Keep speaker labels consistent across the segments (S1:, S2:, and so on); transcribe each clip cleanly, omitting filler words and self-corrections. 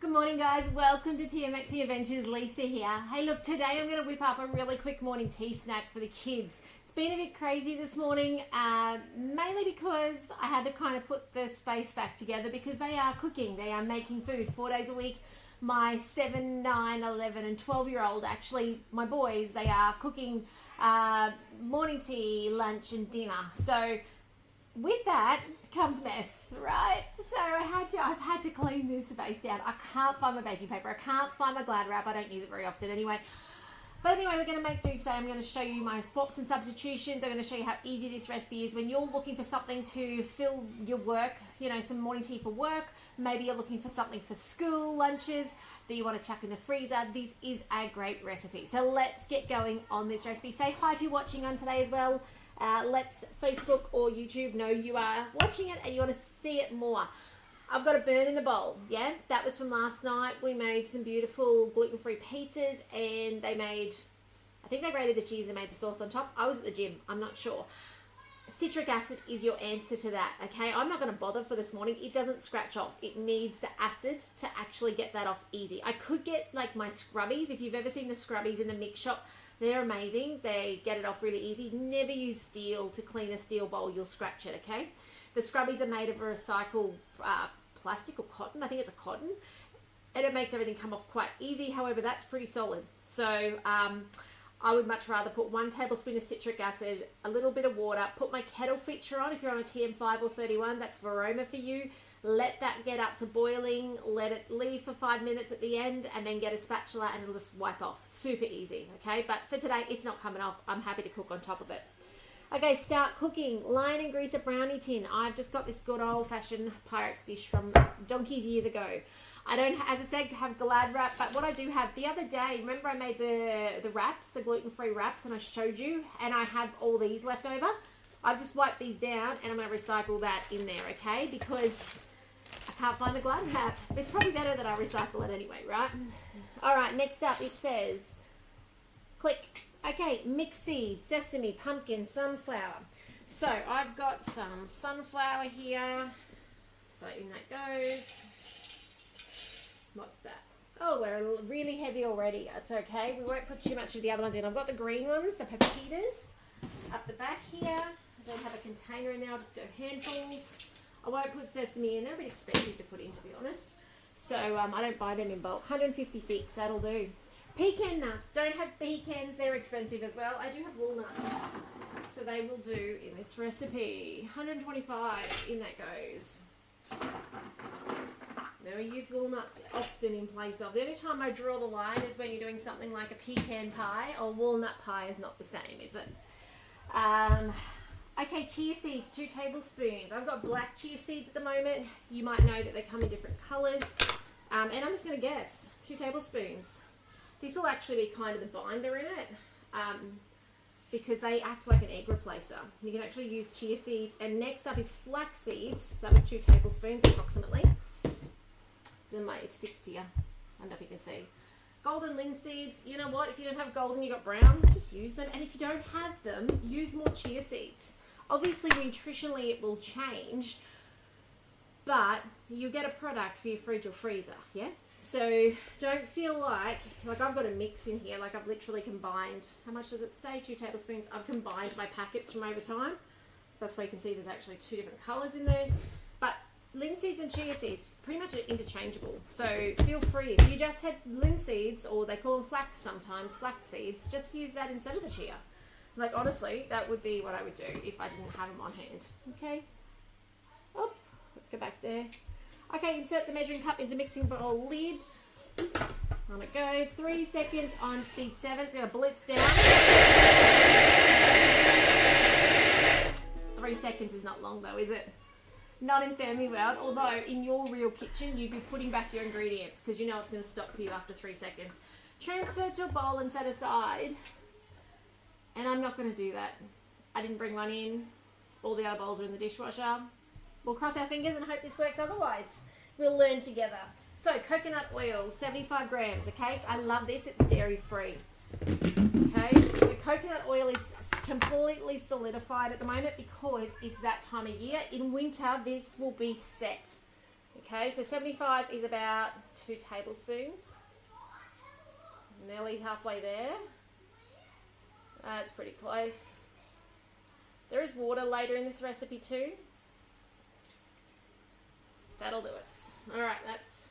S1: Good morning, guys. Welcome to TMX Adventures. Lisa here. Hey, look, today I'm going to whip up a really quick morning tea snack for the kids. It's been a bit crazy this morning, mainly because I had to kind of put the space back together because they are cooking. They are making food 4 days a week. My 7, 9, 11 and 12-year-old, actually, my boys, they are cooking morning tea, lunch and dinner. So with that comes mess, right? So I've had to clean this space down. I can't find my baking paper. I can't find my Glad wrap. I don't use it very often anyway. But anyway, we're going to make do today. I'm going to show you my swaps and substitutions. I'm going to show you how easy this recipe is when you're looking for something to fill your work, you know, some morning tea for work. Maybe you're looking for something for school lunches that you want to chuck in the freezer. This is a great recipe. So let's get going on this recipe. Say hi if you're watching on today as well. Let's Facebook or YouTube know you are watching it and you want to see it more. I've got a burn in the bowl. Yeah, that was from last night. We made some beautiful gluten-free pizzas and they made, I think they grated the cheese and made the sauce on top. I was at the gym, I'm not sure. Citric acid is your answer to that, okay? I'm not going to bother for this morning. It doesn't scratch off. It needs the acid to actually get that off easy. I could get like my scrubbies. If you've ever seen the scrubbies in the mix shop, they're amazing. They get it off really easy. Never use steel to clean a steel bowl. You'll scratch it, okay? The scrubbies are made of recycled plastic or cotton. I think it's a cotton. And it makes everything come off quite easy. However, that's pretty solid. So I would much rather put 1 tablespoon of citric acid, a little bit of water, put my kettle feature on if you're on a TM5 or 31. That's Vorwerk for you. Let that get up to boiling, let it leave for 5 minutes at the end, and then get a spatula and it'll just wipe off. Super easy, okay? But for today, it's not coming off. I'm happy to cook on top of it. Okay, start cooking. Line and grease a brownie tin. I've just got this good old-fashioned Pyrex dish from donkeys years ago. I don't, as I said, have Glad wrap, but what I do have, the other day, remember I made the wraps, the gluten-free wraps, and I showed you, and I have all these left over. I've just wiped these down, and I'm going to recycle that in there, okay? Because I can't find the Glad wrap. It's probably better that I recycle it anyway, right? All right, next up it says, click. Okay, mixed seeds, sesame, pumpkin, sunflower. So I've got some sunflower here. So in that goes. What's that? Oh, we're really heavy already. It's okay. We won't put too much of the other ones in. I've got the green ones, the pepitas, up the back here. I don't have a container in there. I'll just go handfuls. I won't put sesame in. They're a bit expensive to put in, to be honest. So I don't buy them in bulk. 156, that'll do. Pecan nuts. Don't have pecans. They're expensive as well. I do have walnuts. So they will do in this recipe. 125, in that goes. Now we use walnuts often in place of. The only time I draw the line is when you're doing something like a pecan pie, or walnut pie is not the same, is it? Okay, chia seeds, 2 tablespoons. I've got black chia seeds at the moment. You might know that they come in different colours. And I'm just going to guess, 2 tablespoons. This will actually be kind of the binder in it because they act like an egg replacer. You can actually use chia seeds. And next up is flax seeds. So that was 2 tablespoons approximately. It sticks to you. I don't know if you can see. Golden linseeds. You know what? If you don't have golden, you got brown. Just use them. And if you don't have them, use more chia seeds. Obviously, nutritionally, it will change. But you get a product for your fridge or freezer. Yeah? So don't feel like I've got a mix in here. Like I've literally combined, how much does it say? 2 tablespoons. I've combined my packets from over time. So that's why you can see there's actually 2 different colors in there. But linseeds and chia seeds, pretty much interchangeable. So feel free. If you just had linseeds, or they call them flax sometimes, flax seeds, just use that instead of the chia. Like honestly, that would be what I would do if I didn't have them on hand. Okay. Oh, let's go back there. Okay, insert the measuring cup into the mixing bowl lid. On it goes. 3 seconds on speed 7. It's going to blitz down. 3 seconds is not long though, is it? Not in Thermo world, although in your real kitchen, you'd be putting back your ingredients because you know it's going to stop for you after 3 seconds. Transfer to a bowl and set aside. And I'm not going to do that. I didn't bring one in. All the other bowls are in the dishwasher. We'll cross our fingers and hope this works otherwise. We'll learn together. So, coconut oil, 75 grams, okay? I love this. It's dairy-free. Okay? The coconut oil is completely solidified at the moment because it's that time of year. In winter, this will be set. Okay, so 75 is about 2 tablespoons. Nearly halfway there. That's pretty close. There is water later in this recipe too. That'll do us. Alright, that's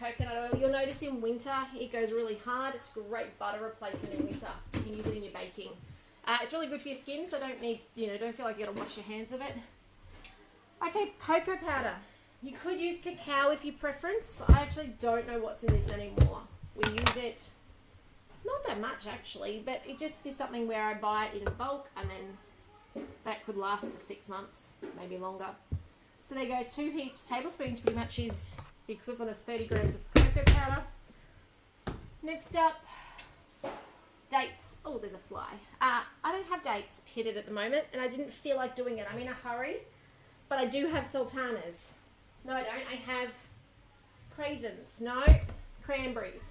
S1: coconut oil. You'll notice in winter it goes really hard. It's great butter replacement in winter. You can use it in your baking. It's really good for your skin, so don't feel like you gotta wash your hands of it. Okay, cocoa powder. You could use cacao if you preference. I actually don't know what's in this anymore. We use it not that much actually, but it just is something where I buy it in bulk and then that could last 6 months, maybe longer. So there you go, 2 heaped tablespoons pretty much is the equivalent of 30 grams of cocoa powder. Next up, dates. Oh, there's a fly. I don't have dates pitted at the moment and I didn't feel like doing it. I'm in a hurry, but I do have sultanas. No, I don't. I have craisins. No, cranberries.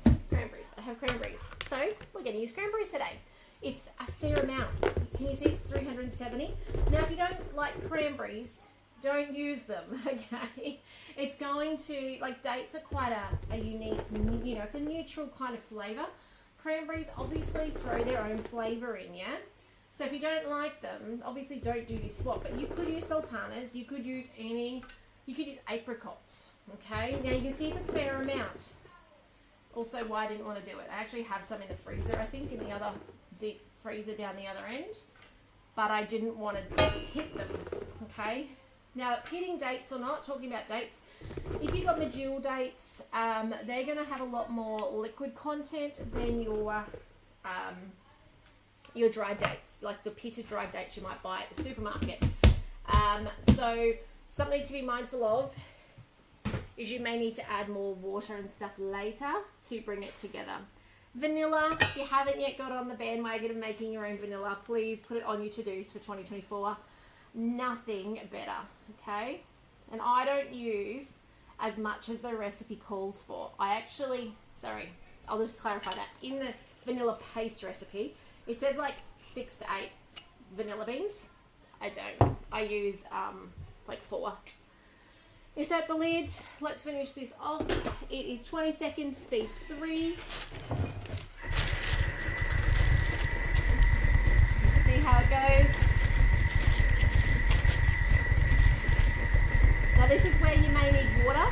S1: I have cranberries. So we're going to use cranberries today. It's a fair amount. Can you see it's 370? Now, if you don't like cranberries, don't use them, okay? It's going to, like, dates are quite a unique, it's a neutral kind of flavour. Cranberries obviously throw their own flavour in, yeah? So if you don't like them, obviously don't do this swap. But you could use sultanas, you could use apricots, okay? Now you can see it's a fair amount. Also why I didn't want to do it. I actually have some in the freezer, I think, in the other deep freezer down the other end. But I didn't want to hit them, okay? Now, pitting dates or not, talking about dates, if you've got medjool dates, they're going to have a lot more liquid content than your dried dates, like the pitted dried dates you might buy at the supermarket. So something to be mindful of is you may need to add more water and stuff later to bring it together. Vanilla, if you haven't yet got on the bandwagon of making your own vanilla, please put it on your to-dos for 2024. Nothing better, okay? And I don't use as much as the recipe calls for. I'll just clarify that. In the vanilla paste recipe, it says like 6 to 8 vanilla beans. I don't. I use like 4. Insert the lid. Let's finish this off. It is 20 seconds, speed 3. Let's see how it goes. Now this is where you may need water,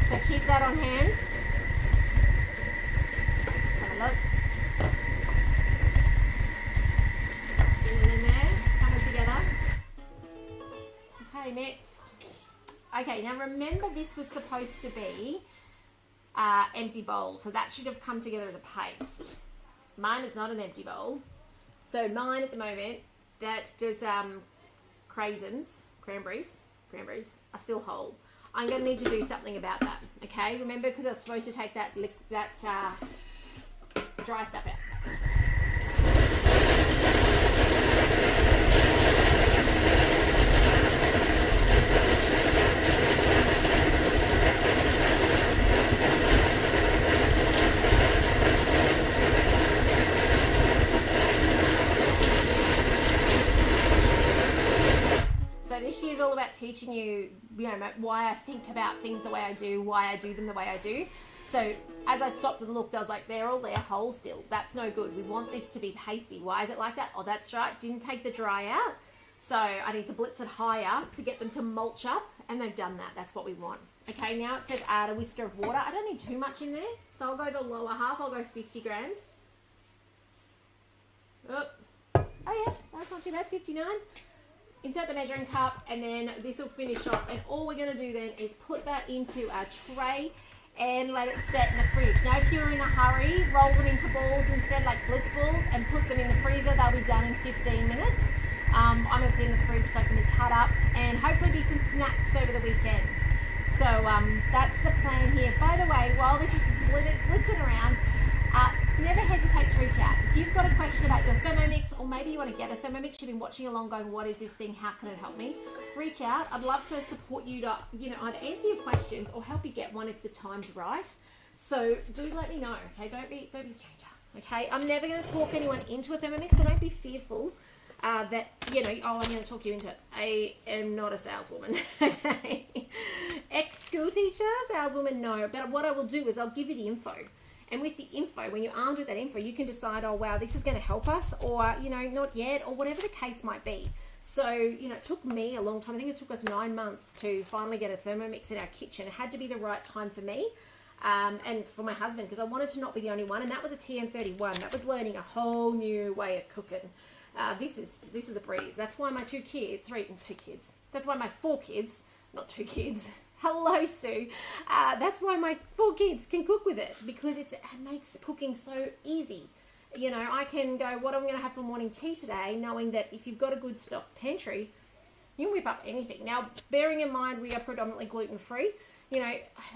S1: so keep that on hand. Have a look. Spinning in there, coming together. Okay, next. Okay, now remember this was supposed to be empty bowl, so that should have come together as a paste. Mine is not an empty bowl. So mine at the moment, that does cranberries are still whole. I'm going to need to do something about that, okay? Remember, because I was supposed to take that dry stuff out. This year is all about teaching you, why I think about things the way I do, why I do them the way I do. So as I stopped and looked, I was like, they're all there whole still. That's no good. We want this to be pasty. Why is it like that? Oh, that's right. Didn't take the dry out. So I need to blitz it higher to get them to mulch up, and they've done that. That's what we want. Okay, now it says add a whisker of water. I don't need too much in there, so I'll go the lower half. I'll go 50 grams. Oh yeah, that's not too bad, 59. Insert the measuring cup, and then this will finish off. And all we're going to do then is put that into a tray and let it set in the fridge. Now, if you're in a hurry, roll them into balls instead, like bliss balls, and put them in the freezer. They'll be done in 15 minutes. I'm going to put it in the fridge so it can be cut up and hopefully be some snacks over the weekend. So that's the plan here. By the way, while this is blitzing around, never hesitate to reach out. If you've got a question about your Thermomix, or maybe you want to get a Thermomix, you've been watching along going, what is this thing? How can it help me? Reach out. I'd love to support you to, either answer your questions or help you get one if the time's right. So do let me know, okay? Don't be a stranger, okay? I'm never going to talk anyone into a Thermomix, so don't be fearful that, I'm going to talk you into it. I am not a saleswoman, okay? ex-school teacher, saleswoman, no. But what I will do is I'll give you the info. And with the info, when you're armed with that info, you can decide, oh, wow, this is going to help us, or, you know, not yet, or whatever the case might be. So, you know, it took me a long time. I think it took us 9 months to finally get a Thermomix in our kitchen. It had to be the right time for me and for my husband, because I wanted to not be the only one. And that was a TM31. That was learning a whole new way of cooking. This is a breeze. That's why my that's why my 4 kids, not 2 kids. Hello, Sue. That's why my 4 kids can cook with it, because it makes cooking so easy. You know, I can go, what I'm going to have for morning tea today, knowing that if you've got a good stock pantry, you can whip up anything. Now, bearing in mind we are predominantly gluten-free, you know,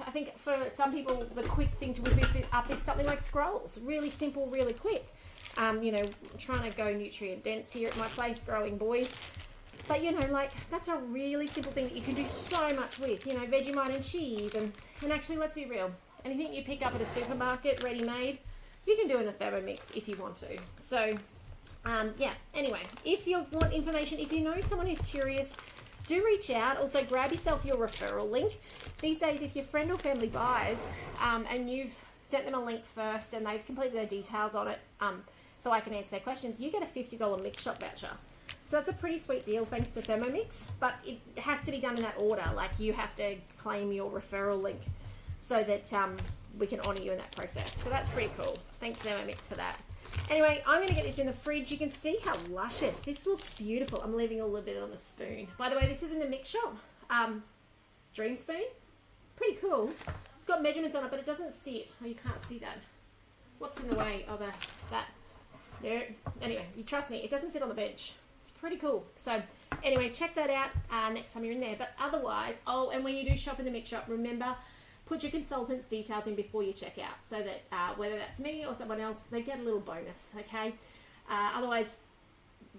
S1: I think for some people, the quick thing to whip it up is something like scrolls. Really simple, really quick. You know, trying to go nutrient dense here at my place, growing boys. But, you know, like, that's a really simple thing that you can do so much with. You know, Vegemite and cheese. And actually, let's be real. Anything you pick up at a supermarket, ready-made, you can do in a Thermomix if you want to. So, yeah. Anyway, if you want information, if you know someone who's curious, do reach out. Also, grab yourself your referral link. These days, if your friend or family buys and you've sent them a link first and they've completed their details on it so I can answer their questions, you get a $50 Mix Shop voucher. So that's a pretty sweet deal thanks to Thermomix, but it has to be done in that order. Like, you have to claim your referral link so that we can honour you in that process. So that's pretty cool. Thanks Thermomix for that. Anyway, I'm going to get this in the fridge. You can see how luscious. This looks beautiful. I'm leaving a little bit on the spoon. By the way, this is in the Mix Shop. Dream spoon. Pretty cool. It's got measurements on it, but it doesn't sit. Oh, you can't see that. What's in the way? Oh, that. No. Anyway, you trust me. It doesn't sit on the bench. It's pretty cool. So, anyway, check that out next time you're in there. But otherwise, oh, and when you do shop in the Mix Shop, remember, put your consultant's details in before you check out, so that whether that's me or someone else, they get a little bonus, okay? Otherwise,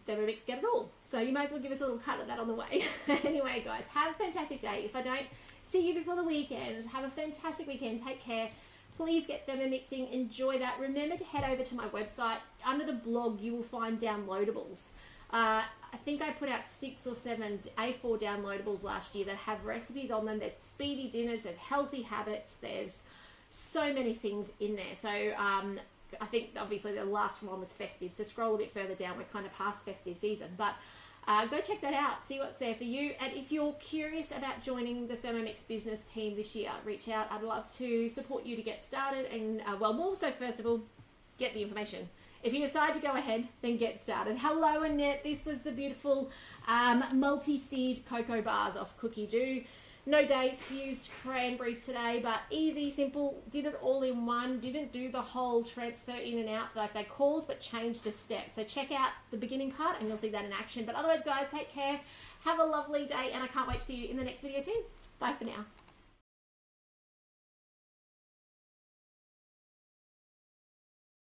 S1: Thermomix get it all. So you might as well give us a little cut of that on the way. Anyway, guys, have a fantastic day. If I don't see you before the weekend, have a fantastic weekend. Take care. Please get Thermomixing. Enjoy that. Remember to head over to my website. Under the blog, you will find downloadables. I think I put out 6 or 7 A4 downloadables last year that have recipes on them. There's speedy dinners, there's healthy habits, there's so many things in there. So I think obviously the last one was festive, so scroll a bit further down. We're kind of past festive season, but go check that out, see what's there for you. And if you're curious about joining the Thermomix business team this year, reach out. I'd love to support you to get started, and well, more so, first of all, get the information. If you decide to go ahead, then get started. Hello, Annette. This was the beautiful multi-seed cocoa bars off Cookie Do. No dates, used cranberries today, but easy, simple. Did it all in one. Didn't do the whole transfer in and out like they called, but changed a step. So check out the beginning part and you'll see that in action. But otherwise, guys, take care. Have a lovely day, and I can't wait to see you in the next video soon. Bye for now.